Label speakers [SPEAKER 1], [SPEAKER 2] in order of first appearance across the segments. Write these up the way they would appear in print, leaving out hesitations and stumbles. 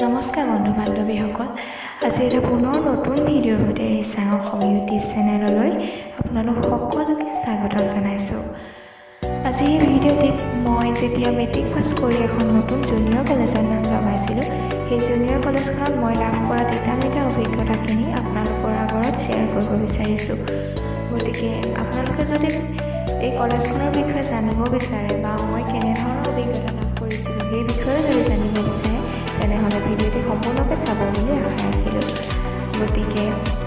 [SPEAKER 1] নমস্কাৰ বন্ধু বান্ধৱীসকল, আজি এটা পুনৰ নতুন ভিডিঅ'ৰ সৈতে ৰিচাং অসম ইউটিউব চেনেললৈ আপোনালোক সকলোকে স্বাগতম জনাইছোঁ। আজি এই ভিডিঅ'টিত মই যেতিয়া মেট্ৰিক পাছ কৰি এখন নতুন জুনিয়ৰ কলেজৰ নাম লগাইছিলোঁ, সেই জুনিয়ৰ কলেজখনত মই লাভ কৰা তিতা অভিজ্ঞতাখিনি আপোনালোকৰ আগত শ্বেয়াৰ কৰিব বিচাৰিছোঁ। গতিকে আপোনালোকে যদি এই কলেজখনৰ বিষয়ে জানিব বিচাৰে বা মই কেনেধৰণৰ অভিজ্ঞতা লাভ কৰিছিলোঁ সেই বিষয়ে যদি জানিব বিচাৰে, তেনেহ'লে ভিডিঅ'টি সম্পূৰ্ণকৈ চাব বুলি আশা ৰাখিলোঁ। গতিকে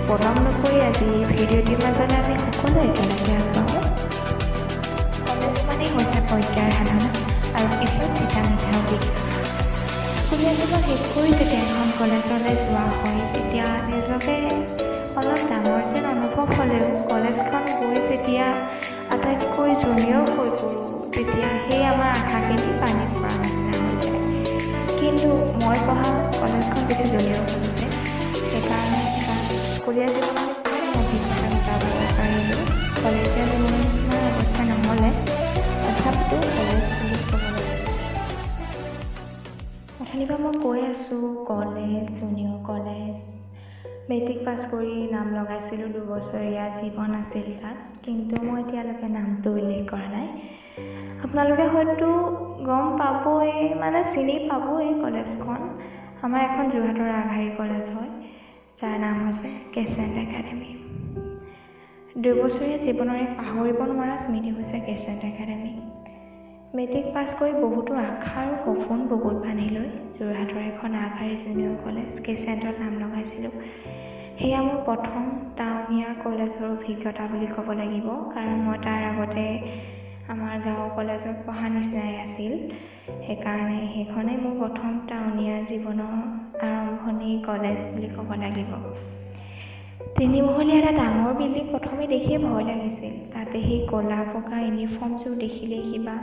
[SPEAKER 1] পলম নকৰি আজি এই ভিডিঅ'টিৰ মাজলৈ আমি সকলোৱে একেলগে আগবাঢ়োঁ। কলেজ মানেই হৈছে প্ৰজ্ঞাৰ সাধনা আৰু পিছত তিতা অভিজ্ঞতা। স্কুলীয়া জীৱন শেষ কৰি যেতিয়া এখন কলেজলৈ যোৱা হয়, তেতিয়া নিজকে অলপ ডাঙৰ যেন অনুভৱ হ'লেও কলেজখন গৈ যেতিয়া আটাইতকৈ জুনিয়ৰ হৈ পৰোঁ, তেতিয়া সেই আমাৰ আশাখিনি পানীত পৰা নিচিনা হৈ যায়। কিন্তু মই পঢ়া কলেজখন বেছি জুনিয়ৰ কলেজে, সেইকাৰণে স্কুলীয়া জীৱনৰ নিচিনাই অভিজ্ঞতা গোটাব পাৰিলোঁ। কলেজীয়া জীৱনৰ নিচিনা অৱস্থা নহ'লে তথাপিতো কলেজ বুলি ক'ব লাগিব। অথনিৰ পৰা মই কৈ আছোঁ college, junior college. Matric pass কৰি নাম লগাইছিলোঁ, 2 বছৰীয়া জীৱন আছিল তাত, কিন্তু মই এতিয়ালৈকে নামটো উল্লেখ কৰা নাই। আপোনালোকে হয়তো গম পাবই, চিনি পাবই কলেজখন। আমাৰ এখন যোৰহাটৰ আগশাৰী কলেজ হয়, যাৰ নাম হৈছে কেচেণ্ট একাডেমি। 2 বছৰীয়া জীৱনৰ এক পাহৰিব নোৱাৰা স্মৃতি হৈছে কেচেণ্ট একাডেমি। মেট্ৰিক পাছ কৰি বহুতো আশা আৰু সপোন বুকুত বান্ধি লৈ যোৰহাটৰ এখন আগশাৰী জুনিয়ৰ কলেজ কেচেণ্টত নাম লগাইছিলোঁ। সেয়া মোৰ প্ৰথম টাউনীয়া কলেজৰ অভিজ্ঞতা বুলি ক'ব লাগিব, কাৰণ মই তাৰ আগতে আমাৰ গাঁৱৰ কলেজত পঢ়া নিচিনাই আছিল। সেইকাৰণে সেইখনেই মোৰ প্ৰথম টাউনীয়া জীৱনৰ আৰম্ভণি কলেজ বুলি ক'ব লাগিব। 3মহলীয়া এটা ডাঙৰ বিল্ডিং প্ৰথমে দেখিয়ে ভয় লাগিছিল। তাতে সেই ক'লা বগা ইউনিফৰ্মযোৰ দেখিলেই কিবা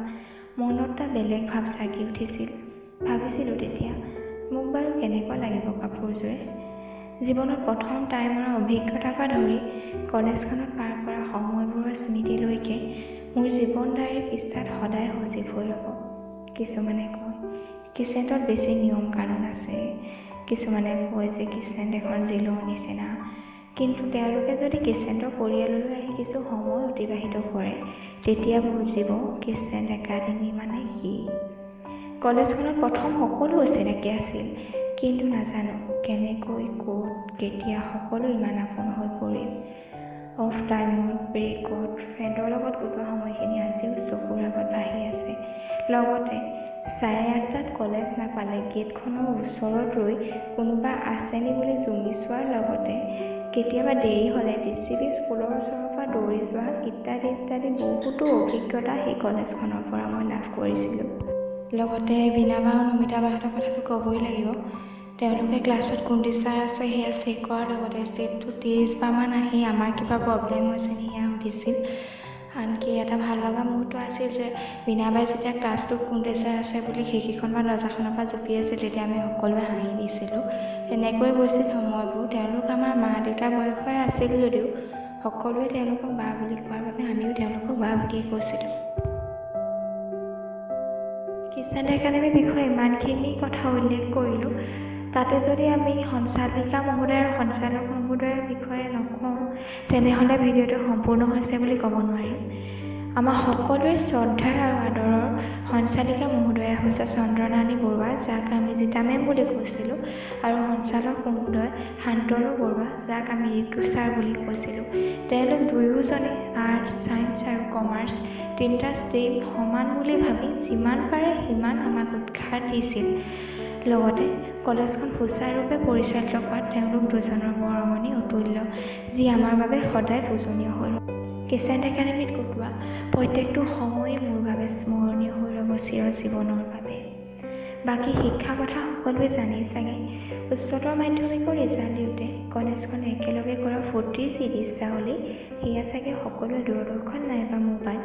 [SPEAKER 1] মনত এটা বেলেগ ভাৱ জাগি উঠিছিল। ভাবিছিলোঁ তেতিয়া, মোক বাৰু কেনেকুৱা লাগিব কাপোৰযোৰে। জীৱনত প্ৰথম টাইমৰ অভিজ্ঞতাৰ পৰা ধৰি কলেজখনত পাৰ কৰা সময়বোৰৰ স্মৃতিলৈকে মোৰ জীৱন ডায়েৰীৰ পৃষ্ঠাত সদায় সজীৱ হৈ ৰ'ব। কিছুমানে কয় কেচেণ্টত বেছি নিয়ম কানুন আছে, কিছুমানে কয় যে কেচেণ্ট এখন জেলৰ নিচিনা, কিন্তু তেওঁলোকে যদি কেচেণ্টৰ পৰিয়াললৈ আহি কিছু সময় অতিবাহিত কৰে, তেতিয়া বুজিব কেচেণ্ট একাডেমি মানে কি। কলেজখনত প্ৰথম সকলো অচিনাকি আছিল, কিন্তু নাজানো কেনেকৈ, ক'ত, কেতিয়া সকলো ইমান আপোন হৈ পৰিল। অফ টাইমত, ব্ৰেকত, ফ্ৰেণ্ডৰ লগত কটোৱা সময়খিনি আজিও চকুৰ আগত ভাহি আছে। লগতে 8:30 কলেজ নাপালে গেটখনৰ ওচৰত ৰৈ কোনোবা আছেনি বুলি জুমি চোৱাৰ লগতে কেতিয়াবা দেৰি হ'লে DCB স্কুলৰ ওচৰৰ পৰা দৌৰি যোৱা ইত্যাদি বহুতো অভিজ্ঞতা সেই কলেজখনৰ পৰা মই লাভ কৰিছিলোঁ। লগতে বীণাবা আৰু নমিতাবাহঁতৰ কথাটো ক'বই লাগিব। তেওঁলোকে ক্লাছত কোন টিচাৰ আছে সেয়া চেক কৰাৰ লগতে ষ্টেপটো 30 বাৰমান আহি আমাৰ কিবা প্ৰব্লেম হৈছে নি সেয়া সুধিছিল। আনকি এটা ভাল লগা মুহূৰ্ত আছিল যে বীণাবাই যেতিয়া ক্লাছটোত কোন টিচাৰ আছে বুলি সেইকেইখনমান দৰ্জাখনৰ পৰা জুপি আছিল, তেতিয়া আমি সকলোৱে হাঁহি দিছিলোঁ। তেনেকৈ গৈছিল সময়বোৰ। তেওঁলোক আমাৰ মা দেউতাৰ বয়সৰে আছিল যদিও সকলোৱে তেওঁলোকক বা বুলি কোৱাৰ বাবে আমিও তেওঁলোকক বা বুলিয়ে কৈছিলোঁ। কেচেণ্ট একাডেমীৰ বিষয়ে ইমানখিনি কথা উল্লেখ কৰিলোঁ। তাতে যদি আমি সঞ্চালিকা মহোদয় আৰু সঞ্চালক মহোদয়ৰ বিষয়ে নকওঁ, তেনেহ'লে ভিডিঅ'টো সম্পূৰ্ণ হৈছে বুলি ক'ব নোৱাৰিম। আমাৰ সকলোৰে শ্ৰদ্ধাৰ আৰু আদৰৰ সঞ্চালিকা মহোদয়া হৈছে চন্দ্ৰনানী বৰুৱা, যাক আমি জিতা মেম বুলি কৈছিলোঁ, আৰু সঞ্চালক মহোদয় শান্তনু বৰুৱা, যাক আমি ৰিকু ছাৰ বুলি কৈছিলোঁ। তেওঁলোক দুয়োজনে আৰ্টছ, ছায়েন্স আৰু কমাৰ্চ তিনিটা ষ্ট্ৰীম সমান বুলি ভাবি যিমান পাৰে সিমান আমাক উৎসাহ দিছিল। লগতে কলেজখন সুচাৰুৰূপে পৰিচালিত কৰাত তেওঁলোক দুজনৰ বৰঙণি অতুল্য, যি আমাৰ বাবে সদায় পূজনীয় হৈ ৰ'ব। কেচেণ্ট একাডেমীত কটোৱা প্ৰত্যেকটো সময়েই মোৰ বাবে স্মৰণীয় হৈ ৰ'ব চিৰজীৱনৰ বাবে। বাকী শিক্ষাৰ কথা সকলোৱে জানেই চাগে। উচ্চতৰ মাধ্যমিকৰ ৰিজাল্ট দিওঁতে কলেজখনে একেলগে কৰা ফূৰ্তিৰ যি দৃশ্যাৱলী, সেয়া চাগে সকলোৱে দূৰদৰ্শন নাইবা মোবাইল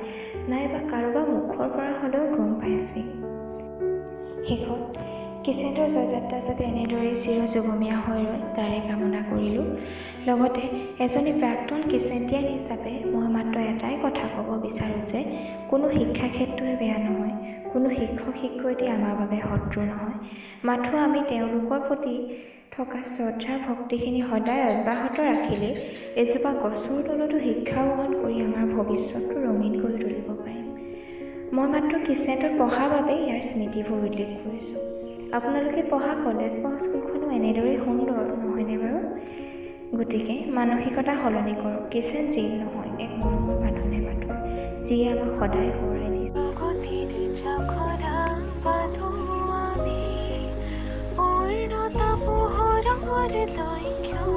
[SPEAKER 1] নাইবা কাৰোবাৰ মুখৰ পৰা হ'লেও গম পাইছে। শেষত কেচেণ্টৰ জয়যাত্ৰা যাতে এনেদৰেই চিৰযুগমীয়া হৈ ৰয় তাৰে কামনা কৰিলোঁ। লগতে এজনী প্ৰাক্তন কেচেণ্টিয়ান হিচাপে মই মাত্ৰ এটাই কথা ক'ব বিচাৰোঁ যে কোনো শিক্ষা ক্ষেত্ৰই বেয়া নহয়, কোনো শিক্ষক শিক্ষয়িত্ৰী আমাৰ বাবে শত্ৰু নহয়, মাথো আমি তেওঁলোকৰ প্ৰতি থকা শ্ৰদ্ধা ভক্তিখিনি সদায় অব্যাহত ৰাখিলে এজোপা গছৰ তলতো শিক্ষা গ্ৰহণ কৰি আমাৰ ভৱিষ্যতটো ৰঙীন কৰি তুলিব পাৰিম। মই মাত্ৰ কিচেনটোত পঢ়াৰ বাবে ইয়াৰ স্মৃতিবোৰ উল্লেখ কৰিছোঁ। আপোনালোকে পঢ়া কলেজ বা স্কুলখনো এনেদৰেই সুন্দৰ, নহয়নে বাৰু? গতিকে মানসিকতা সলনি কৰক। কিচেন জেইল নহয়, এক মৰমৰ বান্ধোনে মাথোঁ, যিয়ে আমাক সদায় সোঁৱৰাই দিছে।
[SPEAKER 2] পূৰ্ণতা পোহৰৰ লক্ষ্য